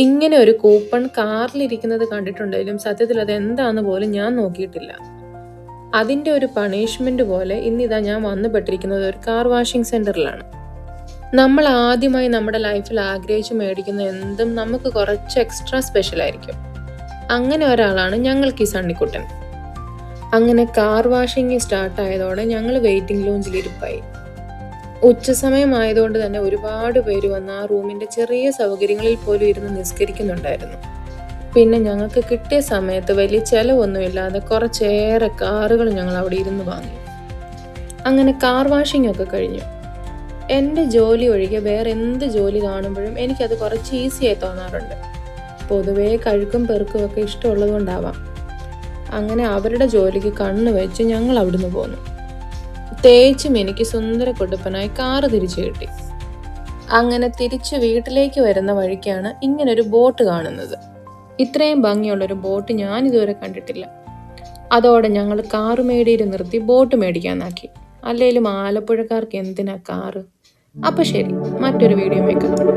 ഇങ്ങനെ ഒരു കൂപ്പൺ കാറിലിരിക്കുന്നത് കണ്ടിട്ടുണ്ടെങ്കിലും സത്യത്തിൽ അത് എന്താന്ന് പോലും ഞാൻ നോക്കിയിട്ടില്ല. അതിൻ്റെ ഒരു പണിഷ്മെന്റ് പോലെ ഇന്നിതാ ഞാൻ വന്നു പെട്ടിരിക്കുന്നത് ഒരു കാർ വാഷിംഗ് സെന്ററിലാണ്. നമ്മൾ ആദ്യമായി നമ്മുടെ ലൈഫിൽ ആഗ്രഹിച്ച് മേടിക്കുന്ന എന്തും നമുക്ക് കുറച്ച് എക്സ്ട്രാ സ്പെഷ്യൽ ആയിരിക്കും. അങ്ങനെ ഒരാളാണ് ഞങ്ങൾക്ക് ഈ സണ്ണിക്കുട്ടൻ. അങ്ങനെ കാർ വാഷിംഗ് സ്റ്റാർട്ടായതോടെ ഞങ്ങൾ വെയിറ്റിംഗ് ലോഞ്ചിൽ ഇരിപ്പായി. ഉച്ചസമയമായതുകൊണ്ട് തന്നെ ഒരുപാട് പേര് വന്ന് ആ റൂമിന്റെ ചെറിയ സൗകര്യങ്ങളിൽ പോലും ഇരുന്ന് നിസ്കരിക്കുന്നുണ്ടായിരുന്നു. പിന്നെ ഞങ്ങൾക്ക് കിട്ടിയ സമയത്ത് വലിയ ചെലവൊന്നുമില്ലാതെ കുറച്ചേറെ കാറുകൾ ഞങ്ങൾ അവിടെ ഇരുന്ന് വാങ്ങി. അങ്ങനെ കാർ വാഷിംഗ് ഒക്കെ കഴിഞ്ഞു. എൻ്റെ ജോലി ഒഴികെ വേറെ എന്ത് ജോലി കാണുമ്പോഴും എനിക്കത് കുറച്ച് ഈസിയായി തോന്നാറുണ്ട്. പൊതുവേ കഴുക്കും പെറുക്കും ഒക്കെ ഇഷ്ടമുള്ളത് കൊണ്ടാവാം. അങ്ങനെ അവരുടെ ജോലിക്ക് കണ്ണു വെച്ച് ഞങ്ങൾ അവിടുന്ന് പോന്നു. തേച്ചും എനിക്ക് സുന്ദര കുട്ടപ്പനായി കാറ് തിരിച്ചു കിട്ടി. അങ്ങനെ തിരിച്ച് വീട്ടിലേക്ക് വരുന്ന വഴിക്കാണ് ഇങ്ങനൊരു ബോട്ട് കാണുന്നത്. ഇത്രയും ഭംഗിയുള്ളൊരു ബോട്ട് ഞാൻ ഇതുവരെ കണ്ടിട്ടില്ല. അതോടെ ഞങ്ങൾ കാറ് മേടിയിൽ നിർത്തി ബോട്ട് മേടിക്കാനാക്കി. അല്ലെങ്കിലും ആലപ്പുഴക്കാർക്ക് എന്തിനാ കാറ്? അപ്പൊ ശരി, മറ്റൊരു വീഡിയോ കാണാം.